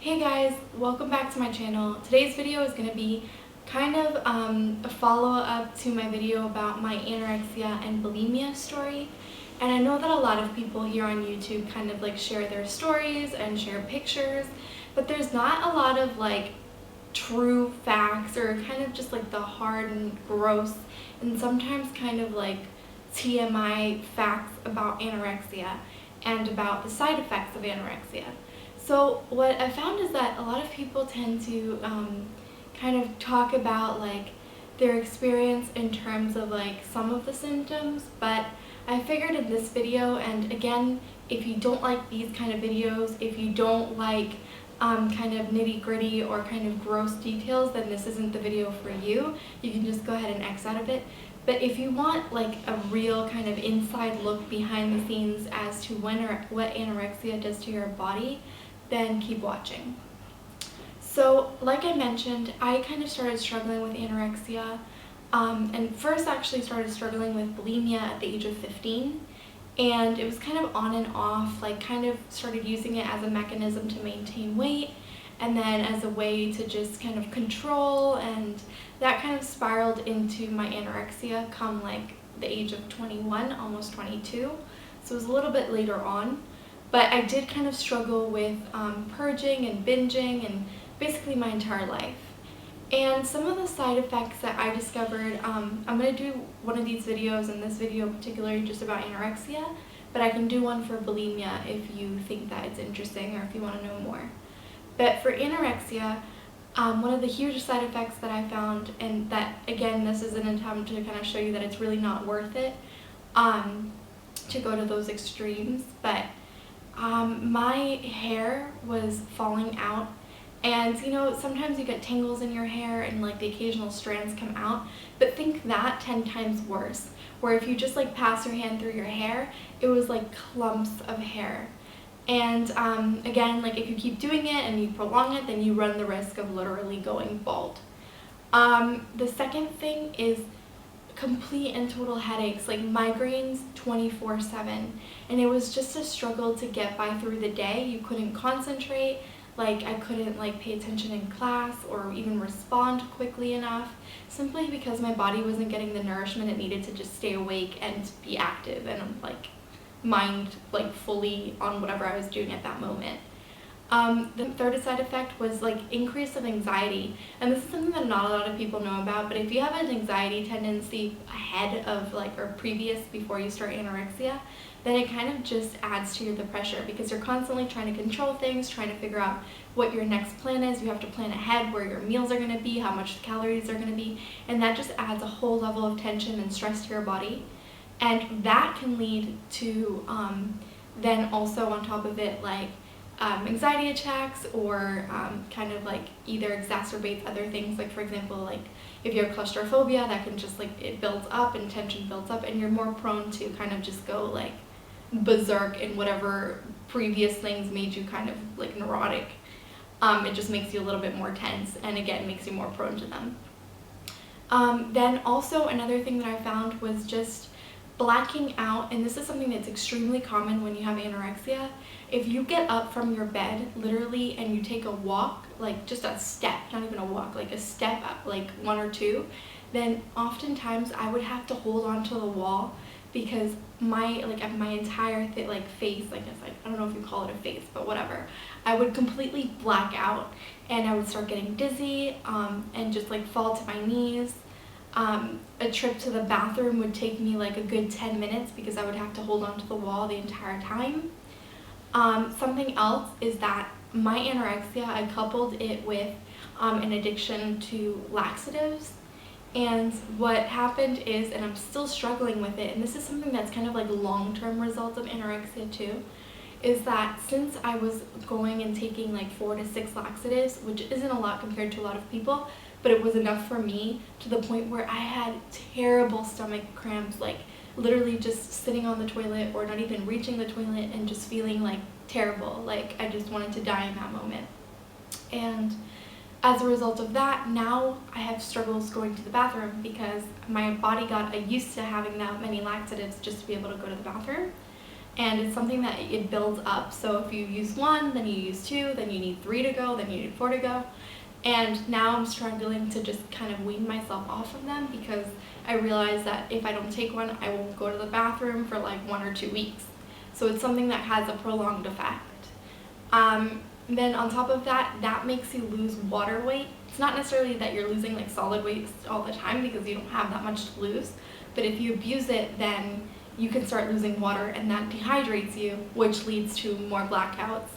Hey guys, welcome back to my channel. Today's video is going to be kind of a follow-up to my video about my anorexia and bulimia story. And I know that a lot of people here on YouTube kind of like share their stories and share pictures, but there's not a lot of like true facts or kind of just like the hard and gross and sometimes kind of like TMI facts about anorexia and about the side effects of anorexia. So what I found is that a lot of people tend to kind of talk about like their experience in terms of like some of the symptoms, but I figured in this video, and again, if you don't like these kind of videos, if you don't like kind of nitty-gritty or kind of gross details, then this isn't the video for you. You can just go ahead and X out of it. But if you want like a real kind of inside look behind the scenes as to what anorexia does to your body, then keep watching. So like I mentioned, I kind of started struggling with anorexia and first actually started struggling with bulimia at the age of 15, and it was kind of on and off, like kind of started using it as a mechanism to maintain weight and then as a way to just kind of control, and that kind of spiraled into my anorexia come like the age of 21, almost 22, so it was a little bit later on. But I did kind of struggle with purging and binging and basically my entire life. And some of the side effects that I discovered, I'm going to do one of these videos, and this video particularly just about anorexia, but I can do one for bulimia if you think that it's interesting or if you want to know more. But for anorexia, one of the huge side effects that I found, and that again this is an attempt to kind of show you that it's really not worth it to go to those extremes, but my hair was falling out, and you know, sometimes you get tangles in your hair and like the occasional strands come out, but think that 10 times worse, where if you just like pass your hand through your hair, it was like clumps of hair. And again, like if you keep doing it and you prolong it, then you run the risk of literally going bald. The second thing is complete and total headaches, like migraines 24/7, and it was just a struggle to get by through the day. You couldn't concentrate, like I couldn't like pay attention in class or even respond quickly enough, simply because my body wasn't getting the nourishment it needed to just stay awake and be active and like mind like fully on whatever I was doing at that moment. The third side effect was like increase of anxiety, and this is something that not a lot of people know about, but if you have an anxiety tendency ahead of like or previous before you start anorexia, then it kind of just adds to the pressure because you're constantly trying to control things, trying to figure out what your next plan is. You have to plan ahead where your meals are going to be, how much calories are going to be, and that just adds a whole level of tension and stress to your body, and that can lead to then also on top of it like anxiety attacks, or kind of like either exacerbates other things, like for example, like if you have claustrophobia, that can just like it builds up and tension builds up, and you're more prone to kind of just go like berserk in whatever previous things made you kind of like neurotic. It just makes you a little bit more tense, and again makes you more prone to them. Then also another thing that I found was just blacking out, and this is something that's extremely common when you have anorexia. If you get up from your bed literally and you take a walk, like just a step, not even a walk, like a step up, like one or two, then oftentimes I would have to hold on to the wall because my entire face, I guess, I don't know if you call it a face, but whatever, I would completely black out, and I would start getting dizzy and just like fall to my knees. A trip to the bathroom would take me like a good 10 minutes because I would have to hold onto the wall the entire time. Something else is that my anorexia, I coupled it with an addiction to laxatives, and what happened is, and I'm still struggling with it, and this is something that's kind of like long-term results of anorexia too, is that since I was going and taking like 4 to 6 laxatives, which isn't a lot compared to a lot of people, but it was enough for me to the point where I had terrible stomach cramps, like literally just sitting on the toilet or not even reaching the toilet and just feeling like terrible, like I just wanted to die in that moment. And as a result of that, now I have struggles going to the bathroom because my body got used to having that many laxatives just to be able to go to the bathroom. and it's something that it builds up. So if you use one, then you use two, then you need 3 to go, then you need 4 to go. And now I'm struggling to just kind of wean myself off of them because I realize that if I don't take one, I won't go to the bathroom for like 1 or 2 weeks. So it's something that has a prolonged effect. Then on top of that, that makes you lose water weight. It's not necessarily that you're losing like solid weight all the time because you don't have that much to lose, but if you abuse it, then you can start losing water, and that dehydrates you, which leads to more blackouts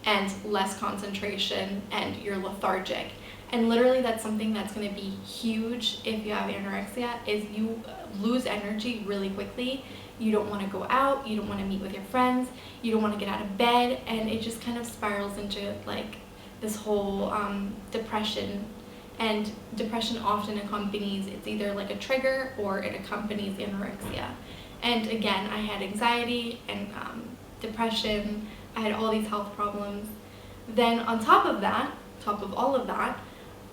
and less concentration, and you're lethargic. And literally that's something that's going to be huge if you have anorexia, is you lose energy really quickly. You don't want to go out, you don't want to meet with your friends, you don't want to get out of bed, and it just kind of spirals into like this whole depression. And depression often accompanies, it's either like a trigger or it accompanies anorexia. And again, I had anxiety and depression, I had all these health problems. Then on top of all of that,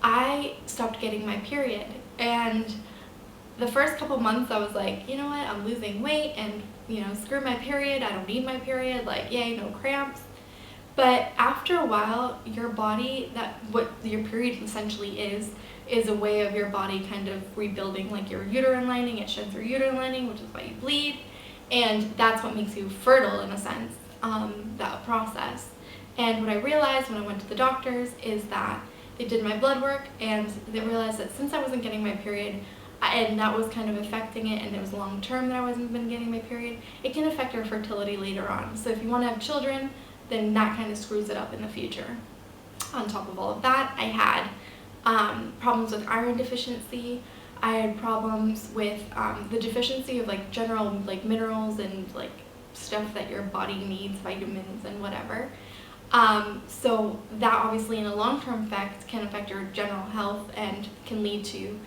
I stopped getting my period. And the first couple months I was like, you know what, I'm losing weight and, you know, screw my period, I don't need my period, like, yay, no cramps. But after a while, your body, what your period essentially is a way of your body kind of rebuilding like your uterine lining. It sheds your uterine lining, which is why you bleed, and that's what makes you fertile in a sense, that process. And what I realized when I went to the doctors is that they did my blood work and they realized that since I wasn't getting my period, and that was kind of affecting it, and it was long term that I wasn't been getting my period, it can affect your fertility later on. So if you want to have children, then that kind of screws it up in the future. On top of all of that, I had problems with iron deficiency. I had problems with the deficiency of like general like minerals and like stuff that your body needs, vitamins and whatever. So that obviously in a long-term effect can affect your general health and can lead to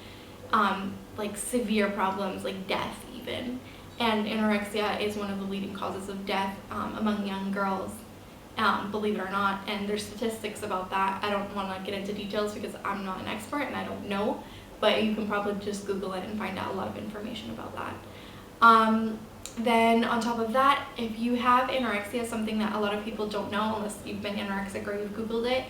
like severe problems like death even. And anorexia is one of the leading causes of death among young girls. Believe it or not, and there's statistics about that. I don't want to get into details because I'm not an expert and I don't know, but you can probably just Google it and find out a lot of information about that. Then on top of that, if you have anorexia, something that a lot of people don't know unless you've been anorexic or you've Googled it,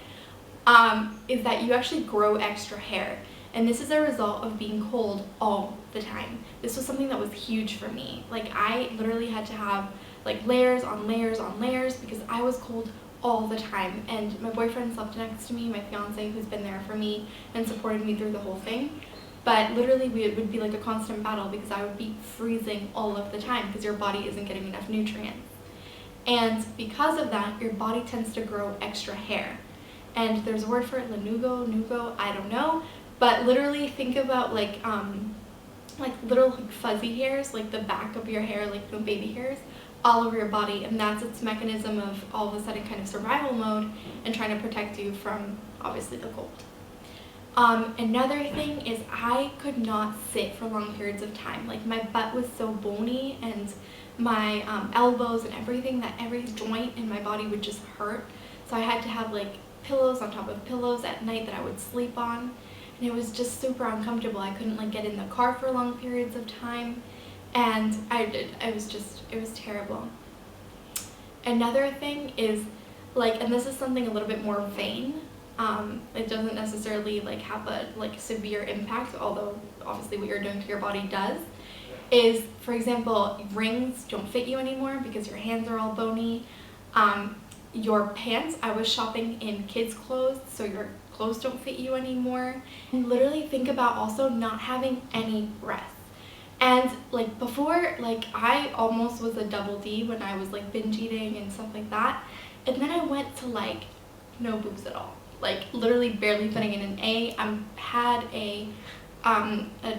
is that you actually grow extra hair. And this is a result of being cold all the time. This was something that was huge for me. Like I literally had to have like layers on layers on layers because I was cold all the time. And my boyfriend slept next to me, my fiance, who's been there for me and supported me through the whole thing. But literally it would be like a constant battle because I would be freezing all of the time because your body isn't getting enough nutrients. And because of that, your body tends to grow extra hair. And there's a word for it, lanugo, I don't know. But literally think about like little like fuzzy hairs, like the back of your hair, like no baby hairs, all over your body, and that's its mechanism of all of a sudden kind of survival mode and trying to protect you from obviously the cold. Another thing is I could not sit for long periods of time. Like my butt was so bony and my elbows and everything, that every joint in my body would just hurt. So I had to have like pillows on top of pillows at night that I would sleep on. And it was just super uncomfortable. I couldn't like get in the car for long periods of time. And it was terrible. Another thing is like, and this is something a little bit more vain. It doesn't necessarily like have a like severe impact, although obviously what you're doing to your body does, is for example, rings don't fit you anymore because your hands are all bony. Your pants, I was shopping in kids' clothes, so your clothes don't fit you anymore. And literally think about also not having any breasts. And like before, like I almost was a double D when I was like binge eating and stuff like that. And then I went to like no boobs at all. Like literally barely fitting in an A. I had a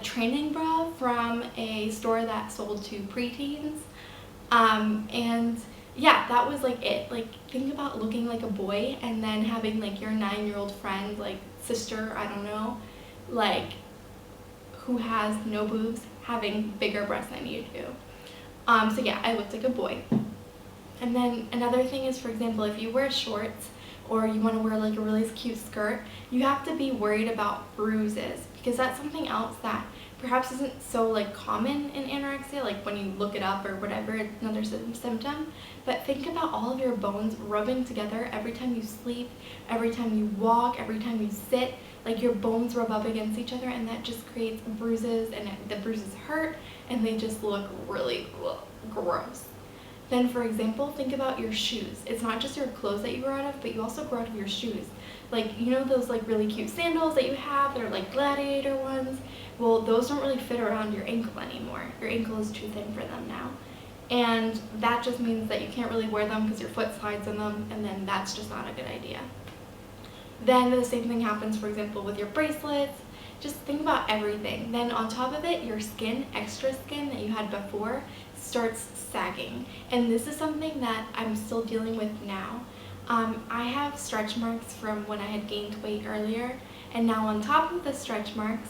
training bra from a store that sold to preteens. And yeah, that was like it. Like think about looking like a boy and then having like your 9-year-old friend, like sister, I don't know, like who has no boobs, having bigger breasts than you do. So yeah, I looked like a boy. And then another thing is, for example, if you wear shorts or you want to wear like a really cute skirt, you have to be worried about bruises because that's something else that perhaps isn't so like common in anorexia, like when you look it up or whatever, it's another symptom. But think about all of your bones rubbing together every time you sleep, every time you walk, every time you sit. Like your bones rub up against each other, and that just creates bruises, and the bruises hurt, and they just look really gross. Then, for example, think about your shoes. It's not just your clothes that you grow out of, but you also grow out of your shoes. Like, you know those like really cute sandals that you have that are like gladiator ones? Well, those don't really fit around your ankle anymore. Your ankle is too thin for them now. And that just means that you can't really wear them because your foot slides in them, and then that's just not a good idea. Then the same thing happens, for example, with your bracelets. Just think about everything. Then on top of it, your skin, extra skin that you had before, starts sagging. And this is something that I'm still dealing with now. I have stretch marks from when I had gained weight earlier, and now on top of the stretch marks,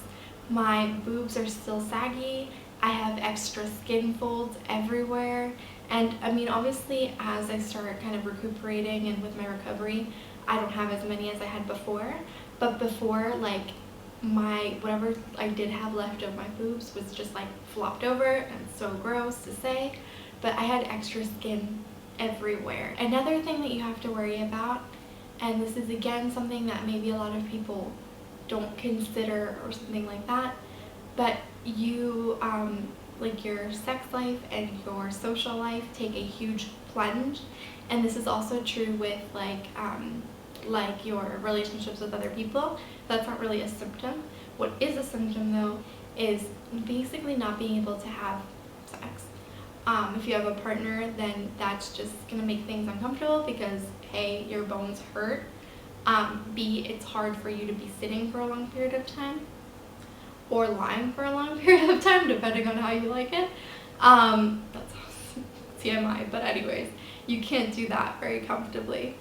my boobs are still saggy. I have extra skin folds everywhere. And I mean, obviously, as I start kind of recuperating and with my recovery, I don't have as many as I had before. But before, like, whatever I did have left of my boobs was just like flopped over, and so gross to say, but I had extra skin everywhere. Another thing that you have to worry about, and this is again something that maybe a lot of people don't consider or something like that, but you like your sex life and your social life take a huge plunge. And this is also true with like your relationships with other people. That's not really a symptom. What is a symptom though is basically not being able to have sex. If you have a partner, then that's just gonna make things uncomfortable because A, your bones hurt, B, it's hard for you to be sitting for a long period of time or lying for a long period of time, depending on how you like it. That's TMI, but anyways, you can't do that very comfortably.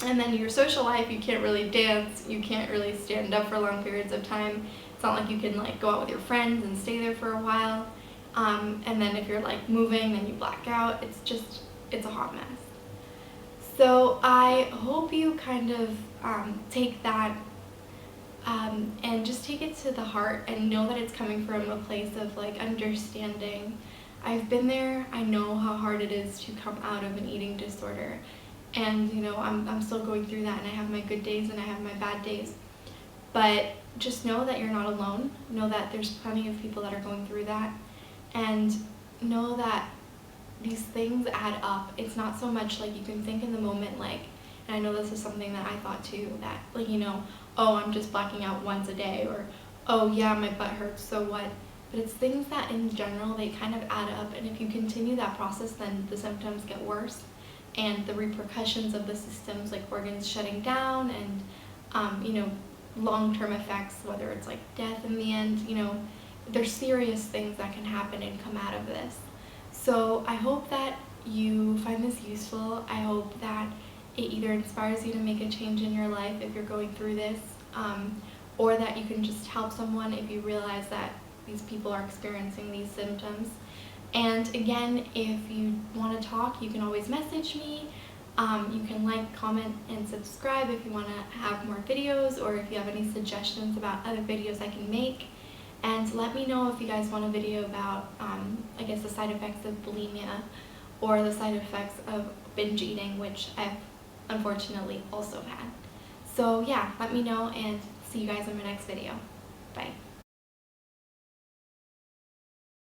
And then your social life, you can't really dance, you can't really stand up for long periods of time. It's not like you can like go out with your friends and stay there for a while. And then if you're like moving, then you black out. It's a hot mess. So I hope you kind of take that and just take it to the heart and know that it's coming from a place of like understanding. I've been there. I know how hard it is to come out of an eating disorder. And you know, I'm still going through that, and I have my good days and I have my bad days. But just know that you're not alone. Know that there's plenty of people that are going through that. And know that these things add up. It's not so much like you can think in the moment like, and I know this is something that I thought too, that like, you know, oh, I'm just blacking out once a day, or oh yeah, my butt hurts, so what? But it's things that in general, they kind of add up, and if you continue that process, then the symptoms get worse. And the repercussions of the systems, like organs shutting down and, you know, long-term effects, whether it's like death in the end, you know, there's serious things that can happen and come out of this. So I hope that you find this useful. I hope that it either inspires you to make a change in your life if you're going through this, or that you can just help someone if you realize that these people are experiencing these symptoms. And again, if you want to talk, you can always message me. You can like, comment, and subscribe if you want to have more videos, or if you have any suggestions about other videos I can make. And let me know if you guys want a video about, I guess, the side effects of bulimia or the side effects of binge eating, which I've unfortunately also had. So yeah, let me know, and see you guys in my next video. Bye.